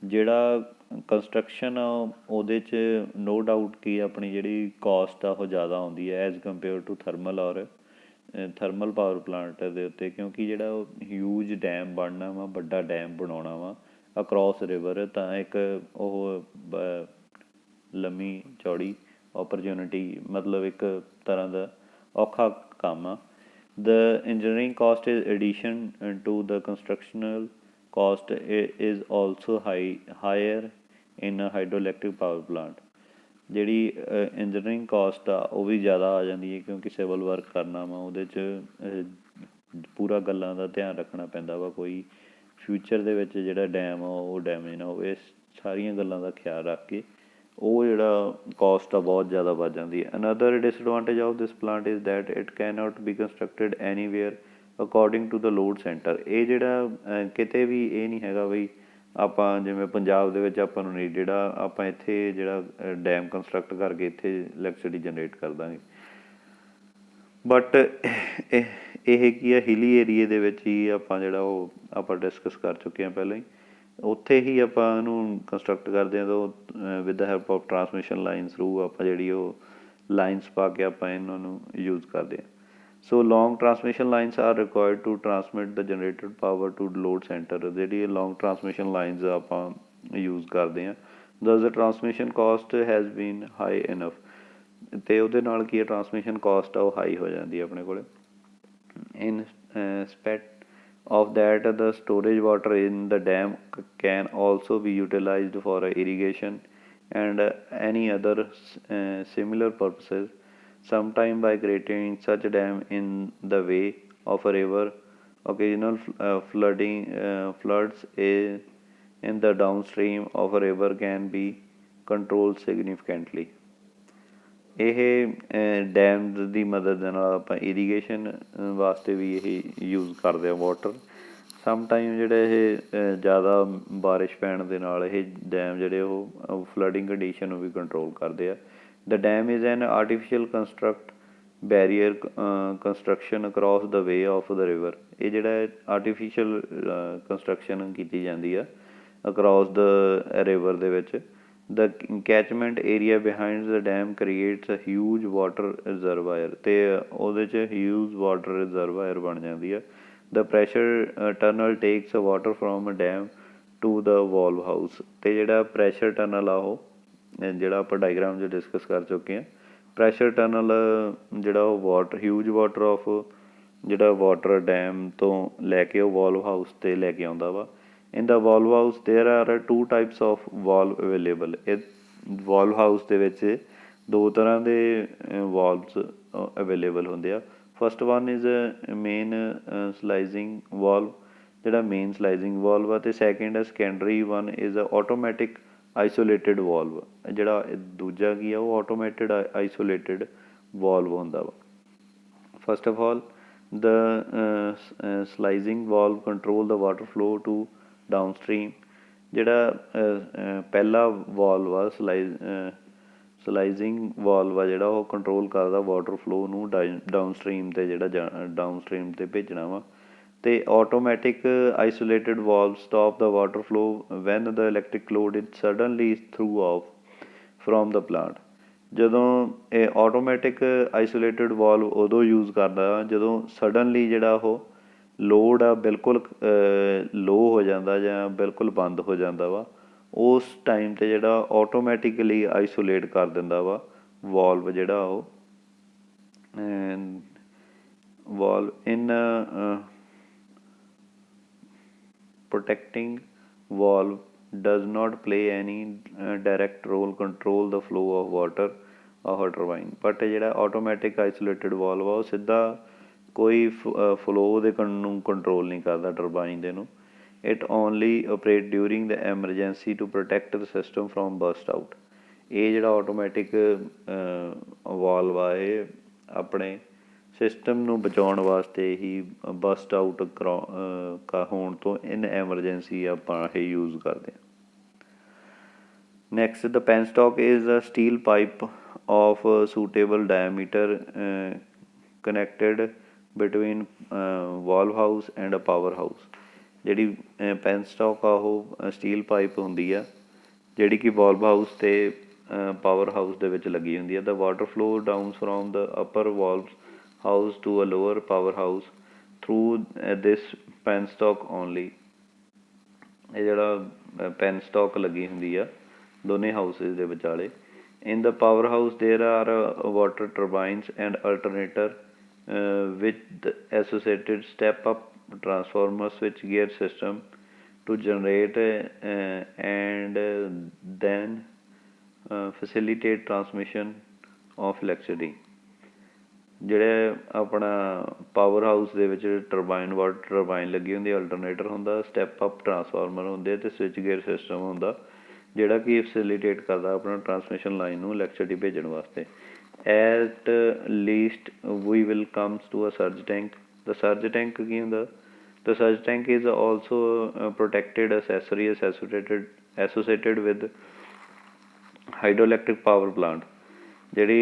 Speaker 1: ਜਿਹੜਾ construction ਆ ਉਹਦੇ 'ਚ no doubt ਕਿ ਆਪਣੀ ਜਿਹੜੀ cost ਆ ਉਹ ਜ਼ਿਆਦਾ ਆਉਂਦੀ ਹੈ ਐਜ਼ ਕੰਪੇਅਰ ਟੂ ਥਰਮਲ ਔਰ ਥਰਮਲ ਪਾਵਰ ਪਲਾਂਟ ਦੇ ਉੱਤੇ, ਕਿਉਂਕਿ ਜਿਹੜਾ ਉਹ ਹਿਊਜ ਡੈਮ ਬਣਨਾ ਵਾ, ਵੱਡਾ ਡੈਮ ਬਣਾਉਣਾ ਵਾ ਅਕਰੋਸ ਰਿਵਰ, ਤਾਂ ਇੱਕ ਉਹ ਲੰਮੀ ਚੌੜੀ ਓਪਰਚੁਨਿਟੀ, ਮਤਲਬ ਇੱਕ ਤਰ੍ਹਾਂ ਦਾ ਔਖਾ ਕੰਮ ਆ। The engineering cost is addition to the constructional cost is also higher in hydro electric power plant. ਜਿਹੜੀ ਇੰਜੀਨੀਅਰਿੰਗ ਕੋਸਟ ਆ ਉਹ ਵੀ ਜ਼ਿਆਦਾ ਆ ਜਾਂਦੀ ਹੈ ਕਿਉਂਕਿ ਸਿਵਲ ਵਰਕ ਕਰਨਾ ਵਾ, ਉਹਦੇ 'ਚ ਪੂਰਾ ਗੱਲਾਂ ਦਾ ਧਿਆਨ ਰੱਖਣਾ ਪੈਂਦਾ ਵਾ, ਕੋਈ ਫਿਊਚਰ ਦੇ ਵਿੱਚ ਜਿਹੜਾ ਡੈਮ ਆ ਉਹ ਡੈਮੇਜ ਨਾ ਹੋਵੇ। ਸਾਰੀਆਂ ਗੱਲਾਂ ਦਾ ਖਿਆਲ ਰੱਖ ਕੇ ਉਹ ਜਿਹੜਾ ਕੋਸਟ ਆ ਬਹੁਤ ਜ਼ਿਆਦਾ ਵੱਧ ਜਾਂਦੀ ਹੈ। Another disadvantage of this plant is that it can not be constructed anywhere according to the load centre. ਇਹ ਜਿਹੜਾ ਕਿਤੇ ਵੀ ਇਹ ਨਹੀਂ ਹੈਗਾ ਬਈ ਆਪਾਂ ਜਿਵੇਂ ਪੰਜਾਬ ਦੇ ਵਿੱਚ ਆਪਾਂ ਨੂੰ ਨੀਡਿਡ ਆ, ਆਪਾਂ ਇੱਥੇ ਜਿਹੜਾ ਡੈਮ ਕੰਸਟਰਕਟ ਕਰਕੇ ਇੱਥੇ ਇਲੈਕਟ੍ਰੀਸਿਟੀ ਜਨਰੇਟ ਕਰ ਦਾਂਗੇ। ਬਟ ਇਹ ਕੀ ਆ, ਹਿਲੀ ਏਰੀਏ ਦੇ ਵਿੱਚ ਹੀ ਆਪਾਂ ਜਿਹੜਾ ਉਹ ਆਪਾਂ ਡਿਸਕਸ ਕਰ ਚੁੱਕੇ ਹਾਂ ਪਹਿਲਾਂ ਹੀ, ਉੱਥੇ ਹੀ ਆਪਾਂ ਇਹਨੂੰ ਕੰਸਟਰਕਟ ਕਰਦੇ ਹਾਂ। ਤਾਂ with the help of transmission line through ਆਪਾਂ ਜਿਹੜੀ ਉਹ ਲਾਈਨਸ ਪਾ ਕੇ ਆਪਾਂ ਇਹਨਾਂ ਨੂੰ ਯੂਜ਼ ਕਰਦੇ ਹਾਂ। So long transmission lines are required to transmit the generated power to load centre. ਜਿਹੜੀ ਲੌਂਗ ਟਰਾਂਸਮਿਸ਼ਨ ਲਾਈਨਸ ਆਪਾਂ ਯੂਜ਼ ਕਰਦੇ ਹਾਂ। Thus the transmission cost has been high enough. ਅਤੇ ਉਹਦੇ ਨਾਲ ਕੀ ਹੈ ਟਰਾਂਸਮਿਸ਼ਨ ਕੋਸਟ ਆ ਉਹ ਹਾਈ ਹੋ ਜਾਂਦੀ ਹੈ ਆਪਣੇ ਕੋਲ। ਇਨ ਸਪੈਟ of that the storage water in the dam can also be utilized for irrigation and any other similar purposes, sometime by creating such dam in the way of a river. Occasional floods in the downstream of a river can be controlled significantly. ਇਹ dams ਦੀ ਮਦਦ ਦੇ ਨਾਲ ਆਪਾਂ irrigation ਵਾਸਤੇ ਵੀ ਇਹ use ਕਰਦੇ ਹਾਂ water. Some time ਜਿਹੜੇ ਇਹ ਜ਼ਿਆਦਾ ਬਾਰਿਸ਼ ਪੈਣ ਦੇ ਨਾਲ ਇਹ ਡੈਮ ਜਿਹੜੇ ਉਹ ਫਲੱਡਿੰਗ ਕੰਡੀਸ਼ਨ ਨੂੰ ਵੀ ਕੰਟਰੋਲ ਕਰਦੇ ਆ। The dam is an artificial construct barrier construction across the way of the river. ਇਹ ਜਿਹੜਾ ਆਰਟੀਫਿਸ਼ੀਅਲ ਕੰਸਟਰਕਸ਼ਨ ਕੀਤੀ ਜਾਂਦੀ ਆ ਅਕਰੋਸ ਦ ਰਿਵਰ ਦੇ ਵਿੱਚ। The catchment area behind the dam creates a huge water reservoir ਅਤੇ ਉਹਦੇ 'ਚ huge water reservoir ਬਣ ਜਾਂਦੀ ਆ। The pressure tunnel takes water from a dam to the valve house ਅਤੇ ਜਿਹੜਾ pressure tunnel ਆ ਉਹ ਜਿਹੜਾ ਆਪਾਂ ਡਾਇਗਰਾਮ 'ਚ ਡਿਸਕਸ ਕਰ ਚੁੱਕੇ ਹਾਂ। pressure tunnel ਜਿਹੜਾ ਉਹ huge water of ਜਿਹੜਾ ਵਾਟਰ ਡੈਮ ਤੋਂ ਲੈ ਕੇ ਉਹ valve house 'ਤੇ ਲੈ ਕੇ ਆਉਂਦਾ ਵਾ। In the valve house there are two types of valve available। ਇਹ valve house ਦੇ ਵਿੱਚ ਦੋ ਤਰ੍ਹਾਂ ਦੇ valves available ਹੁੰਦੇ ਆ। First one is main slicing valve ਜਿਹੜਾ main slicing valve ਆ ਅਤੇ second secondary one is automatic isolated valve। ਜਿਹੜਾ ਦੂਜਾ ਕੀ ਆ ਉਹ automated isolated valve ਹੁੰਦਾ ਵਾ। First of all the slicing valve control the water flow to downstream. ਜਿਹੜਾ ਪਹਿਲਾ ਵਾਲਵ ਆ ਸਲਾਈਜ਼ਿੰਗ ਵਾਲਵ ਆ ਜਿਹੜਾ ਉਹ ਕੰਟਰੋਲ ਕਰਦਾ ਵਾਟਰ ਫਲੋ ਨੂੰ ਡਾਊਨਸਟਰੀਮ 'ਤੇ ਜਿਹੜਾ ਡਾਊਨਸਟਰੀਮ 'ਤੇ ਭੇਜਣਾ ਵਾ। ਅਤੇ automatic isolated valve stop the water flow when the electric load is suddenly through off from the plant. ਜਦੋਂ ਇਹ ਆਟੋਮੈਟਿਕ ਆਈਸੋਲੇਟਿਡ ਵਾਲਵ ਉਦੋਂ ਯੂਜ਼ ਕਰਦਾ ਜਦੋਂ ਸਡਨਲੀ ਜਿਹੜਾ ਉਹ ਲੋਡ ਆ ਬਿਲਕੁਲ ਲੋ ਹੋ ਜਾਂਦਾ ਜਾਂ ਬਿਲਕੁਲ ਬੰਦ ਹੋ ਜਾਂਦਾ ਵਾ। ਉਸ ਟਾਈਮ 'ਤੇ ਜਿਹੜਾ ਆਟੋਮੈਟਿਕਲੀ ਆਈਸੋਲੇਟ ਕਰ ਦਿੰਦਾ ਵਾ ਵਾਲਵ ਜਿਹੜਾ ਉਹ valve in protecting valve does not play any direct role control the flow of water of a turbine। But ਜਿਹੜਾ ਆਟੋਮੈਟਿਕ ਆਈਸੋਲੇਟਿਡ ਵਾਲਵ ਆ ਉਹ ਸਿੱਧਾ ਕੋਈ ਫਲੋ ਦੇ ਨੂੰ ਕੰਟਰੋਲ ਨਹੀਂ ਕਰਦਾ ਟਰਬਾਈਨ ਦੇ ਨੂੰ। It only operate during the emergency to protect the system from burst out. ਇਹ ਜਿਹੜਾ ਆਟੋਮੈਟਿਕ ਵਾਲਵ ਆ ਇਹ ਆਪਣੇ ਸਿਸਟਮ ਨੂੰ ਬਚਾਉਣ ਵਾਸਤੇ ਹੀ ਬਸਟ ਆਊਟ ਹੋਣ ਤੋਂ ਇਨ ਐਮਰਜੈਂਸੀ ਆਪਾਂ ਇਹ ਯੂਜ਼ ਕਰਦੇ ਹਾਂ। Next the penstock is a steel pipe of suitable diameter connected between valve house and a power house. ਜਿਹੜੀ ਪੈਨਸਟੋਕ ਆ ਉਹ ਸਟੀਲ ਪਾਈਪ ਹੁੰਦੀ ਆ ਜਿਹੜੀ ਕਿ ਵਾਲਵ ਹਾਊਸ ਅਤੇ ਪਾਵਰ ਹਾਊਸ ਦੇ ਵਿੱਚ ਲੱਗੀ ਹੁੰਦੀ ਹੈ। The water flow down from the upper valve house to a lower power house through this penstock only. ਇਹ ਜਿਹੜਾ ਪੈਨਸਟੋਕ ਲੱਗੀ ਹੁੰਦੀ ਆ ਦੋਨੇ ਹਾਊਸਿਸ ਦੇ ਵਿਚਾਲੇ। In the power house there are water turbines and alternator with associated step-up transformer switchgear system to generate and then facilitate transmission of electricity। ਜਿਹੜੇ ਆਪਣਾ ਪਾਵਰ ਹਾਊਸ ਦੇ ਵਿੱਚ ਟਰਬਾਈਨ ਵਾਟਰ ਟਰਬਾਈਨ ਲੱਗੀ ਹੁੰਦੀ, ਅਲਟਰਨੇਟਰ ਹੁੰਦਾ, step up transformer ਹੁੰਦੇ ਅਤੇ switch gear system ਹੁੰਦਾ ਜਿਹੜਾ ਕਿ ਫੈਸਿਲੀਟੇਟ ਕਰਦਾ ਆਪਣਾ ਟਰਾਂਸਮਿਸ਼ਨ ਲਾਈਨ ਨੂੰ ਇਲੈਕਟ੍ਰਿਸਿਟੀ ਭੇਜਣ ਵਾਸਤੇ। At least we will comes to a surge tank। The surge tank ਕੀ ਹੁੰਦਾ? The surge tank is also protected accessory associated with hydroelectric power plant। ਜਿਹੜੀ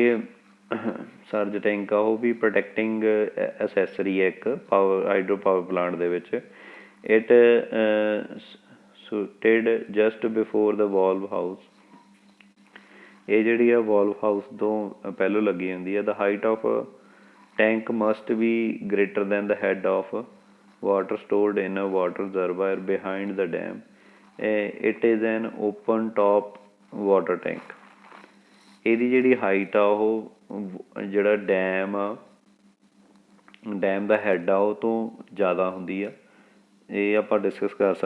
Speaker 1: ਸਰਜ ਟੈਂਕ ਆ ਉਹ ਵੀ ਪ੍ਰੋਟੈਕਟਿੰਗ ਅਸੈਸਰੀ ਹੈ ਇੱਕ ਹਾਈਡਰੋ ਪਾਵਰ ਪਲਾਂਟ ਦੇ ਵਿੱਚ। It situated just before the valve house. ਇਹ ਜਿਹੜੀ ਆ ਵਾਲਵ ਹਾਊਸ ਤੋਂ ਪਹਿਲੋਂ ਲੱਗੀ ਹੁੰਦੀ ਹੈ। The height of tank must be greater than the head of water stored in a water reservoir behind the dam. It is an open top water tank. ਇਹਦੀ ਜਿਹੜੀ ਹਾਈਟ ਆ ਉਹ ਜਿਹੜਾ ਡੈਮ ਦਾ ਹੈੱਡ ਆ ਉਹ ਤੋਂ ਜ਼ਿਆਦਾ ਹੁੰਦੀ ਆ। ਇਹ ਆਪਾਂ ਡਿਸਕਸ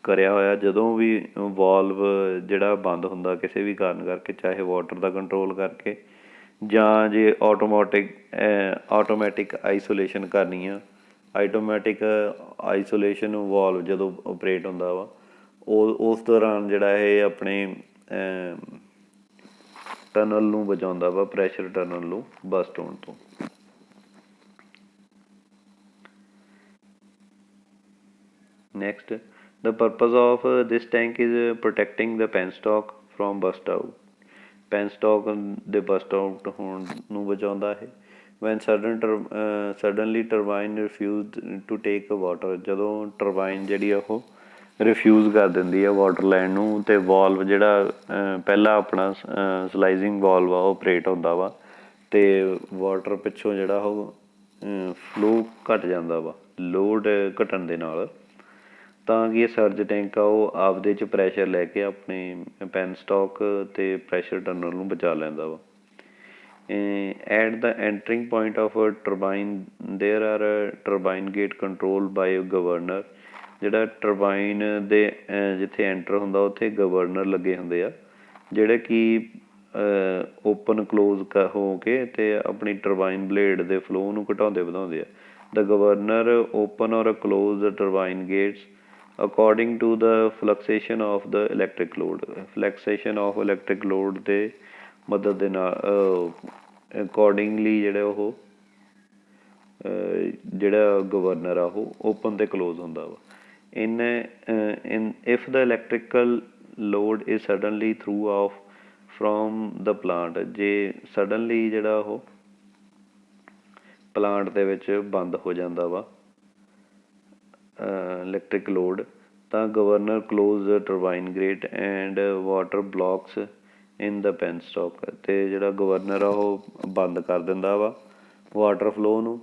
Speaker 1: ਕਰਿਆ ਹੋਇਆ ਜਦੋਂ ਵੀ ਵਾਲਵ ਜਿਹੜਾ ਬੰਦ ਹੁੰਦਾ ਕਿਸੇ ਵੀ ਕਾਰਨ ਕਰਕੇ, ਚਾਹੇ ਵਾਟਰ ਦਾ ਕੰਟਰੋਲ ਕਰਕੇ ਜਾਂ ਜੇ ਆਟੋਮੈਟਿਕ ਆਈਸੋਲੇਸ਼ਨ ਕਰਨੀ ਆ। ਆਟੋਮੈਟਿਕ ਆਈਸੋਲੇਸ਼ਨ ਵਾਲਵ ਜਦੋਂ ਓਪਰੇਟ ਹੁੰਦਾ ਵਾ ਉਸ ਦੌਰਾਨ ਜਿਹੜਾ ਇਹ ਆਪਣੇ ਟਨਲ ਨੂੰ ਬਚਾਉਂਦਾ ਵਾ, ਪ੍ਰੈਸ਼ਰ ਟਨਲ ਨੂੰ ਬਸਟ ਹੋਣ ਤੋਂ। Next, the purpose of this tank is protecting the penstock from burst out. Penstock ਦੇ burst out ਹੋਣ ਨੂੰ ਬਚਾਉਂਦਾ ਹੈ। When suddenly turbine refused to take water, ਜਦੋਂ ਟਰਬਾਈਨ ਜਿਹੜੀ ਆ ਉਹ ਰਿਫਿਊਜ਼ ਕਰ ਦਿੰਦੀ ਆ ਵਾਟਰ ਲੈਣ ਨੂੰ, ਅਤੇ ਵਾਲਵ ਜਿਹੜਾ ਪਹਿਲਾਂ ਆਪਣਾ ਸਲਾਈਜ਼ਿੰਗ ਵਾਲਵ ਆ ਉਹ ਓਪਰੇਟ ਹੁੰਦਾ ਵਾ, ਅਤੇ ਵਾਟਰ ਪਿੱਛੋਂ ਜਿਹੜਾ ਉਹ ਫਲੋ ਘੱਟ ਜਾਂਦਾ ਵਾ ਲੋਡ ਘਟਣ ਦੇ ਨਾਲ, ਤਾਂ ਕਿ ਇਹ ਸਰਜ ਟੈਂਕ ਆ ਉਹ ਆਪਦੇ 'ਚ ਪ੍ਰੈਸ਼ਰ ਲੈ ਕੇ ਆਪਣੇ ਪੈਨਸਟੋਕ ਅਤੇ ਪ੍ਰੈਸ਼ਰ ਟਨਲ ਨੂੰ ਬਚਾ ਲੈਂਦਾ ਵਾ। At the entering point of turbine there are turbine gate control by governor. ਜਿਹੜਾ ਟਰਬਾਈਨ ਦੇ ਜਿੱਥੇ ਐਂਟਰ ਹੁੰਦਾ ਉੱਥੇ ਗਵਰਨਰ ਲੱਗੇ ਹੁੰਦੇ ਆ, ਜਿਹੜੇ ਕਿ ਓਪਨ ਕਲੋਜ਼ ਹੋ ਕੇ ਅਤੇ ਆਪਣੀ ਟਰਬਾਈਨ ਬਲੇਡ ਦੇ ਫਲੋ ਨੂੰ ਘਟਾਉਂਦੇ ਵਧਾਉਂਦੇ ਆ। The governor open or close the turbine gates according to the fluctuation of the electric load. Fluctuation of electric load ਦੇ ਮਦਦ ਦੇ ਨਾਲ ਅਕੋਰਡਿੰਗਲੀ ਜਿਹੜਾ ਗਵਰਨਰ ਆ ਉਹ ਓਪਨ ਅਤੇ ਕਲੋਜ਼ ਹੁੰਦਾ ਵਾ। If the electrical load is suddenly through off from the plant, ਜੇ ਸਡਨਲੀ ਜਿਹੜਾ ਉਹ ਪਲਾਂਟ ਦੇ ਵਿੱਚ ਬੰਦ ਹੋ ਜਾਂਦਾ ਵਾ ਇਲੈਕਟ੍ਰਿਕ ਲੋਡ, ਤਾਂ governor close turbine gate and water blocks in the penstock. ਅਤੇ ਜਿਹੜਾ ਗਵਰਨਰ ਆ ਉਹ ਬੰਦ ਕਰ ਦਿੰਦਾ ਵਾ ਵਾਟਰ ਫਲੋ ਨੂੰ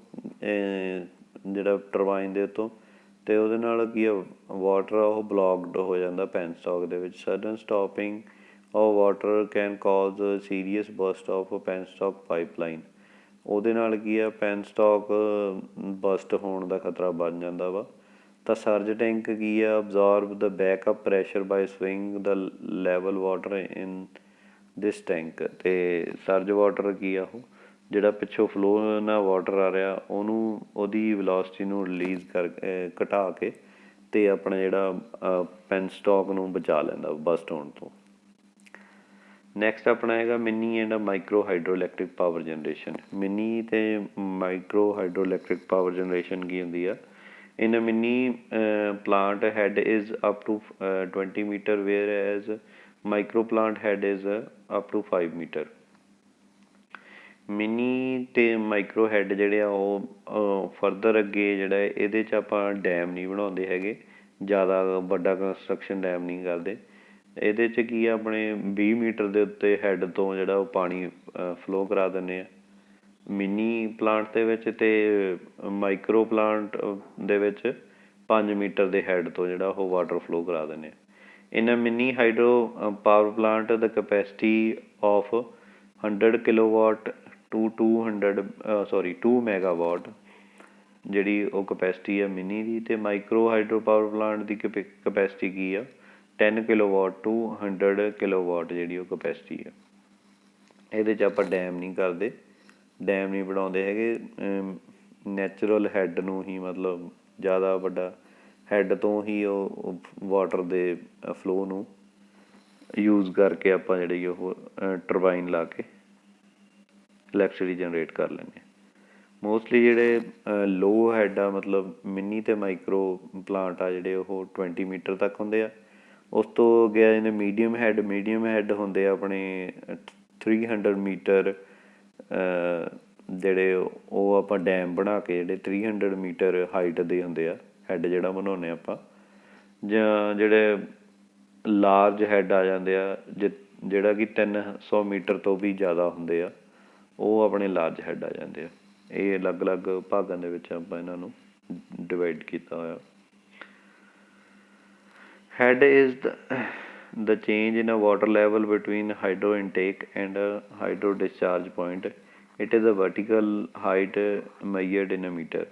Speaker 1: ਜਿਹੜਾ ਟਰਬਾਈਨ ਦੇ ਉੱਤੋਂ, ਅਤੇ ਉਹਦੇ ਨਾਲ ਕੀ ਆ ਵਾਟਰ ਆ ਉਹ ਬਲੋਕਡ ਹੋ ਜਾਂਦਾ ਪੈਨਸਟੋਕ ਦੇ ਵਿੱਚ। Sudden stopping of water can cause serious burst of penstock pipeline. ਉਹਦੇ ਨਾਲ ਕੀ ਆ ਪੈਨਸਟੋਕ ਬਸਟ ਹੋਣ ਦਾ ਖਤਰਾ ਬਣ ਜਾਂਦਾ ਵਾ। ਤਾਂ ਸਰਜ ਟੈਂਕ ਕੀ ਆ absorb the backup pressure bye swing the level water in this tank. ਅਤੇ ਸਰਜ ਵਾਟਰ ਕੀ ਆ ਉਹ ਜਿਹੜਾ ਪਿੱਛੋਂ ਫਲੋ ਨਾਲ ਵਾਟਰ ਆ ਰਿਹਾ ਉਹਦੀ ਵੈਲੋਸਿਟੀ ਨੂੰ ਰਿਲੀਜ਼ ਘਟਾ ਕੇ ਅਤੇ ਆਪਣਾ ਜਿਹੜਾ ਪੈਨਸਟੋਕ ਨੂੰ ਬਚਾ ਲੈਂਦਾ ਬਸਟ ਹੋਣ ਤੋਂ। ਨੈਕਸਟ ਆਪਣਾ ਹੈਗਾ mini and micro hydro electric power generation. Mini ਅਤੇ micro hydro electric power generation ਕੀ ਹੁੰਦੀ ਆ? In a mini plant head is up to 20 meter, whereas micro plant head is up to 5 meter. Mini ਅਤੇ micro head ਜਿਹੜੇ ਆ ਉਹ further ਅੱਗੇ ਜਿਹੜਾ ਇਹਦੇ 'ਚ ਆਪਾਂ ਡੈਮ ਨਹੀਂ ਬਣਾਉਂਦੇ ਹੈਗੇ, ਜ਼ਿਆਦਾ ਵੱਡਾ ਕੰਸਟਰਕਸ਼ਨ ਡੈਮ ਨਹੀਂ ਕਰਦੇ। ਇਹਦੇ 'ਚ ਕੀ ਆ ਆਪਣੇ 20 ਮੀਟਰ ਦੇ ਉੱਤੇ ਹੈੱਡ ਤੋਂ ਜਿਹੜਾ ਉਹ ਪਾਣੀ ਫਲੋ ਕਰਾ ਦਿੰਦੇ ਆ ਮਿਨੀ ਪਲਾਂਟ ਦੇ ਵਿੱਚ, ਅਤੇ ਮਾਈਕਰੋ ਪਲਾਂਟ ਦੇ ਵਿੱਚ 5 ਮੀਟਰ ਦੇ ਹੈੱਡ ਤੋਂ ਜਿਹੜਾ ਉਹ ਵਾਟਰ ਫਲੋ ਕਰਾ ਦਿੰਦੇ ਆ। In mini hydro power plant ਦਾ capacity of 100 kilowatt to 2 megawatt ਜਿਹੜੀ ਉਹ ਕਪੈਸਿਟੀ ਆ ਮਿਨੀ ਦੀ, ਅਤੇ ਮਾਈਕਰੋ ਹਾਈਡਰੋ ਪਾਵਰ ਪਲਾਂਟ ਦੀ ਕਪੈਸਿਟੀ ਕੀ ਆ 10 ਕਿਲੋਵਾਟ ਟੂ 100 ਕਿਲੋਵਾਟ ਜਿਹੜੀ ਉਹ ਕਪੈਸਿਟੀ ਆ। ਇਹਦੇ 'ਚ ਆਪਾਂ ਡੈਮ ਨਹੀਂ ਕਰਦੇ, ਡੈਮ ਨਹੀਂ ਬਣਾਉਂਦੇ ਹੈਗੇ, ਨੈਚੁਰਲ ਹੈੱਡ ਨੂੰ ਹੀ ਮਤਲਬ ਜ਼ਿਆਦਾ ਵੱਡਾ ਹੈੱਡ ਤੋਂ ਹੀ ਉਹ ਵਾਟਰ ਦੇ ਫਲੋ ਨੂੰ ਯੂਜ਼ ਕਰਕੇ ਆਪਾਂ ਜਿਹੜੀ ਉਹ ਟਰਬਾਈਨ ਲਾ ਕੇ ਇਲੈਕਟ੍ਰਿਸਿਟੀ ਜਨਰੇਟ ਕਰ ਲੈਂਦੇ ਹਾਂ। ਮੋਸਟਲੀ ਜਿਹੜੇ ਲੋ ਹੈੱਡ ਆ ਮਤਲਬ ਮਿਨੀ ਅਤੇ ਮਾਈਕਰੋ ਪਲਾਂਟ ਆ ਜਿਹੜੇ ਉਹ 20 ਮੀਟਰ ਤੱਕ ਹੁੰਦੇ ਆ। ਉਸ ਤੋਂ ਅੱਗੇ ਇਹਨੇ ਮੀਡੀਅਮ ਹੈੱਡ ਹੁੰਦੇ ਆ ਆਪਣੇ 300 ਮੀਟਰ, ਜਿਹੜੇ ਉਹ ਆਪਾਂ ਡੈਮ ਬਣਾ ਕੇ ਜਿਹੜੇ 300 ਮੀਟਰ ਹਾਈਟ ਦੇ ਹੁੰਦੇ ਆ ਹੈੱਡ ਜਿਹੜਾ ਬਣਾਉਂਦੇ ਆਪਾਂ, ਜਾਂ ਜਿਹੜੇ ਲਾਰਜ ਹੈੱਡ ਆ ਜਾਂਦੇ ਆ ਜਿਹੜਾ ਕਿ 300 ਮੀਟਰ ਤੋਂ ਵੀ ਜ਼ਿਆਦਾ ਹੁੰਦੇ ਆ, ਉਹ ਆਪਣੇ ਲਾਰਜ ਹੈੱਡ ਆ ਜਾਂਦੇ ਆ। ਇਹ ਅਲੱਗ ਅਲੱਗ ਭਾਗਾਂ ਦੇ ਵਿੱਚ ਆਪਾਂ ਇਹਨਾਂ ਨੂੰ ਡਿਵਾਈਡ ਕੀਤਾ ਹੋਇਆ। Head is the change in a water level between hydro intake and a hydro discharge point. It is a vertical height measured in a meter.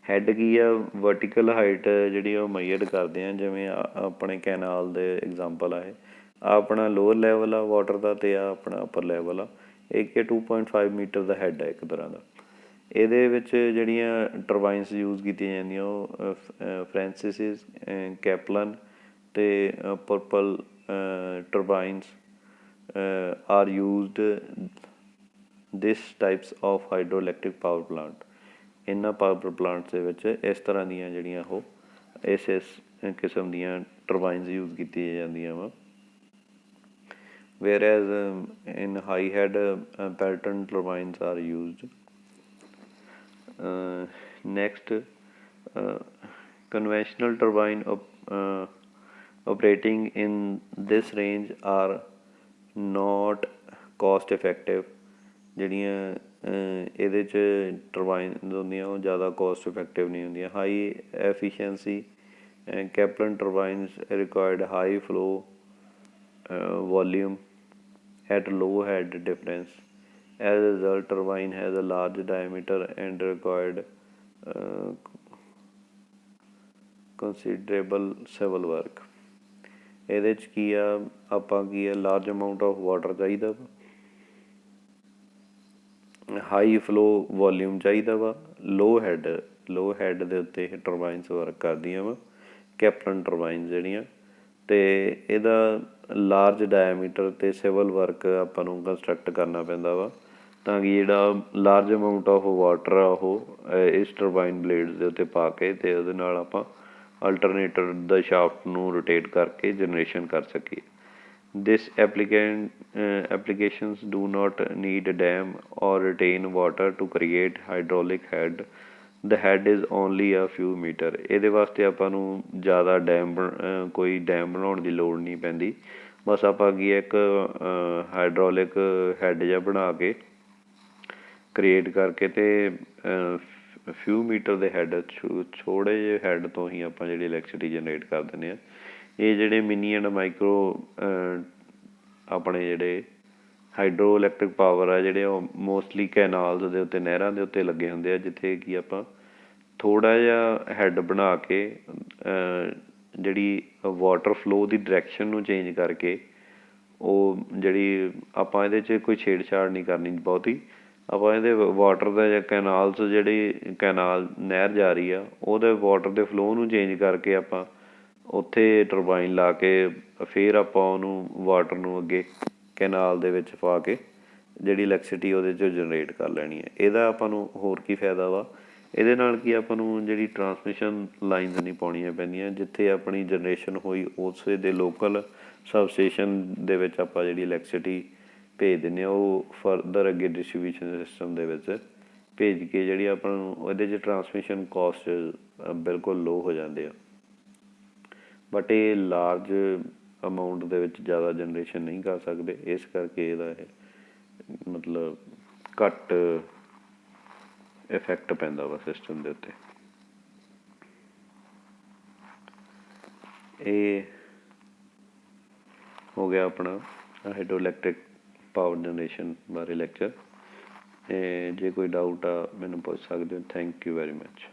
Speaker 1: Head ਕੀ ਆ, ਵਰਟੀਕਲ ਹਾਈਟ ਜਿਹੜੀ ਉਹ ਮੈਜਰ ਕਰਦੇ ਆ, ਜਿਵੇਂ ਆਪਣੇ ਕੈਨਾਲ ਦੇ ਐਗਜ਼ਾਮਪਲ ਆ ਇਹ, ਆਪਣਾ ਲੋਅਰ ਲੈਵਲ ਆ ਵਾਟਰ ਦਾ ਅਤੇ ਆ ਆਪਣਾ ਅਪਰ ਲੈਵਲ ਆ। ਇੱਕ 2.5 ਮੀਟਰ ਦਾ ਹੈਡ ਆ ਇੱਕ ਤਰ੍ਹਾਂ ਦਾ। ਇਹਦੇ ਵਿੱਚ ਜਿਹੜੀਆਂ ਟਰਬਾਈਨਸ ਯੂਜ਼ ਕੀਤੀਆਂ ਜਾਂਦੀਆਂ ਉਹ ਫਰੈਂਸਿਸ, ਕੈਪਲਨ ਅਤੇ propeller turbines are used this types of hydro electric power plant. ਇਹਨਾਂ ਪਾਵਰ ਪਲਾਂਟਸ ਦੇ ਵਿੱਚ ਇਸ ਤਰ੍ਹਾਂ ਦੀਆਂ ਜਿਹੜੀਆਂ ਉਹ ਇਸ ਕਿਸਮ ਦੀਆਂ ਟਰਬਾਈਨਸ ਯੂਜ਼ ਕੀਤੀਆਂ ਜਾਂਦੀਆਂ ਵਾ। whereas in high head Pelton turbines are used. Next, conventional turbine operating in this range are not cost effective. ਜਿਹੜੀਆਂ ਇਹਦੇ 'ਚ ਟਰਬਾਈਨਸ ਹੁੰਦੀਆਂ ਉਹ ਜ਼ਿਆਦਾ ਕੋਸਟ ਇਫੈਕਟਿਵ ਨਹੀਂ ਹੁੰਦੀਆਂ। High efficiency Kaplan turbines required high flow volume at low head difference. As a result, turbine has a large diameter and required considerable civil work. ਇਹਦੇ 'ਚ ਕੀ ਆ, ਆਪਾਂ ਕੀ ਆ, ਲਾਰਜ ਅਮਾਊਂਟ ਆਫ ਵਾਟਰ ਚਾਹੀਦਾ ਵਾ, high flow volume ਚਾਹੀਦਾ ਵਾ, ਲੋ head ਦੇ ਉੱਤੇ ਇਹ ਟਰਬਾਈਨਸ ਵਰਕ ਕਰਦੀਆਂ ਵਾ, ਕੈਪਲਨ ਟਰਬਾਈਨਸ ਜਿਹੜੀਆਂ। ਅਤੇ ਇਹਦਾ ਲਾਰਜ ਡਾਇਆਮੀਟਰ ਅਤੇ ਸਿਵਲ ਵਰਕ ਆਪਾਂ ਨੂੰ ਕੰਸਟਰਕਟ ਕਰਨਾ ਪੈਂਦਾ ਵਾ, ਤਾਂ ਕਿ ਜਿਹੜਾ ਲਾਰਜ ਅਮਾਊਂਟ ਆਫ ਵਾਟਰ ਆ ਉਹ ਇਸ ਟਰਬਾਈਨ ਬਲੇਡਸ ਦੇ ਉੱਤੇ ਪਾ ਕੇ ਅਤੇ ਉਹਦੇ ਨਾਲ ਆਪਾਂ ਅਲਟਰਨੇਟਰ ਦਾ ਸ਼ਾਫਟ ਨੂੰ ਰੋਟੇਟ ਕਰਕੇ ਜਨਰੇਸ਼ਨ ਕਰ ਸਕੀਏ। This applications do not need a dam or retain water to create hydraulic head. The head is only a few meter. ਇਹਦੇ ਵਾਸਤੇ ਆਪਾਂ ਨੂੰ ਜ਼ਿਆਦਾ ਕੋਈ ਡੈਮ ਬਣਾਉਣ ਦੀ ਲੋੜ ਨਹੀਂ ਪੈਂਦੀ। ਬਸ ਆਪਾਂ ਕੀ ਇੱਕ ਹਾਈਡ੍ਰੋਲਿਕ ਹੈਡ ਜਿਹਾ ਬਣਾ ਕੇ ਕ੍ਰੀਏਟ ਕਰਕੇ ਅਤੇ ਫਿਊ ਮੀਟਰ ਦੇ ਹੈਡ, ਥੋੜ੍ਹੇ ਜਿਹੇ ਹੈਡ ਤੋਂ ਹੀ ਆਪਾਂ ਜਿਹੜੀ ਇਲੈਕਟ੍ਰਿਸਿਟੀ ਜਨਰੇਟ ਕਰ ਦਿੰਦੇ ਹਾਂ। ਇਹ ਜਿਹੜੇ ਮਿਨੀ ਐਂਡ ਮਾਈਕਰੋ ਆਪਣੇ ਜਿਹੜੇ ਹਾਈਡਰੋ ਇਲੈਕਟ੍ਰਿਕ ਪਾਵਰ ਆ ਜਿਹੜੇ ਉਹ ਮੋਸਟਲੀ ਕੈਨਾਲਸ ਦੇ ਉੱਤੇ, ਨਹਿਰਾਂ ਦੇ ਉੱਤੇ ਲੱਗੇ ਹੁੰਦੇ ਆ, ਜਿੱਥੇ ਕਿ ਆਪਾਂ ਥੋੜ੍ਹਾ ਜਿਹਾ ਹੈਡ ਬਣਾ ਕੇ ਜਿਹੜੀ ਵਾਟਰ ਫਲੋ ਦੀ ਡਾਇਰੈਕਸ਼ਨ ਨੂੰ ਚੇਂਜ ਕਰਕੇ ਉਹ ਜਿਹੜੀ ਆਪਾਂ ਇਹਦੇ 'ਚ ਕੋਈ ਛੇੜਛਾੜ ਨਹੀਂ ਕਰਨੀ ਬਹੁਤੀ। ਆਪਾਂ ਇਹਦੇ ਵਾਟਰ ਦਾ ਜਾਂ ਕੈਨਾਲਸ ਜਿਹੜੀ ਨਹਿਰ ਜਾ ਰਹੀ ਆ ਉਹਦੇ ਵਾਟਰ ਦੇ ਫਲੋ ਨੂੰ ਚੇਂਜ ਕਰਕੇ ਆਪਾਂ ਉੱਥੇ ਟਰਬਾਈਨ ਲਾ ਕੇ ਫਿਰ ਆਪਾਂ ਉਹਨੂੰ ਵਾਟਰ ਨੂੰ ਅੱਗੇ ਕੈਨਾਲ ਦੇ ਵਿੱਚ ਪਾ ਕੇ ਜਿਹੜੀ ਇਲੈਕਟ੍ਰਿਸਿਟੀ ਉਹਦੇ 'ਚੋਂ ਜਨਰੇਟ ਕਰ ਲੈਣੀ ਹੈ। ਇਹਦਾ ਆਪਾਂ ਨੂੰ ਹੋਰ ਕੀ ਫਾਇਦਾ ਵਾ, ਇਹਦੇ ਨਾਲ ਕੀ ਆਪਾਂ ਨੂੰ ਜਿਹੜੀ ਟਰਾਂਸਮਿਸ਼ਨ ਲਾਈਨਸ ਨਹੀਂ ਪਾਉਣੀਆਂ ਪੈਂਦੀਆਂ, ਜਿੱਥੇ ਆਪਣੀ ਜਨਰੇਸ਼ਨ ਹੋਈ ਉਸੇ ਦੇ ਲੋਕਲ ਸਬਸਟੇਸ਼ਨ ਦੇ ਵਿੱਚ ਆਪਾਂ ਜਿਹੜੀ ਇਲੈਕਟ੍ਰਿਸਿਟੀ ਭੇਜ ਦਿੰਦੇ ਹਾਂ, ਉਹ ਫਰਦਰ ਅੱਗੇ ਡਿਸਟਰੀਬਿਊਸ਼ਨ ਸਿਸਟਮ ਦੇ ਵਿੱਚ ਭੇਜ ਕੇ ਜਿਹੜੀ ਆਪਾਂ ਨੂੰ ਉਹਦੇ 'ਚ ਟਰਾਂਸਮਿਸ਼ਨ ਕੋਸਟ ਬਿਲਕੁਲ ਲੋ ਹੋ ਜਾਂਦੇ ਆ। ਬਟ ਇਹ ਲਾਰਜ ਅਮਾਊਂਟ ਦੇ ਵਿੱਚ ਜ਼ਿਆਦਾ ਜਨਰੇਸ਼ਨ ਨਹੀਂ ਕਰ ਸਕਦੇ, ਇਸ ਕਰਕੇ ਇਹਦਾ ਇਹ ਮਤਲਬ ਘੱਟ ਇਫੈਕਟ ਪੈਂਦਾ ਵਾ ਸਿਸਟਮ ਦੇ ਉੱਤੇ। ਇਹ ਹੋ ਗਿਆ ਆਪਣਾ ਹਾਈਡਰੋ ਇਲੈਕਟ੍ਰਿਕ ਪਾਵਰ ਜਨਰੇਸ਼ਨ ਬਾਰੇ ਲੈਕਚਰ। ਜੇ ਕੋਈ ਡਾਊਟ ਆ ਮੈਨੂੰ ਪੁੱਛ ਸਕਦੇ ਹੋ। Thank you very much.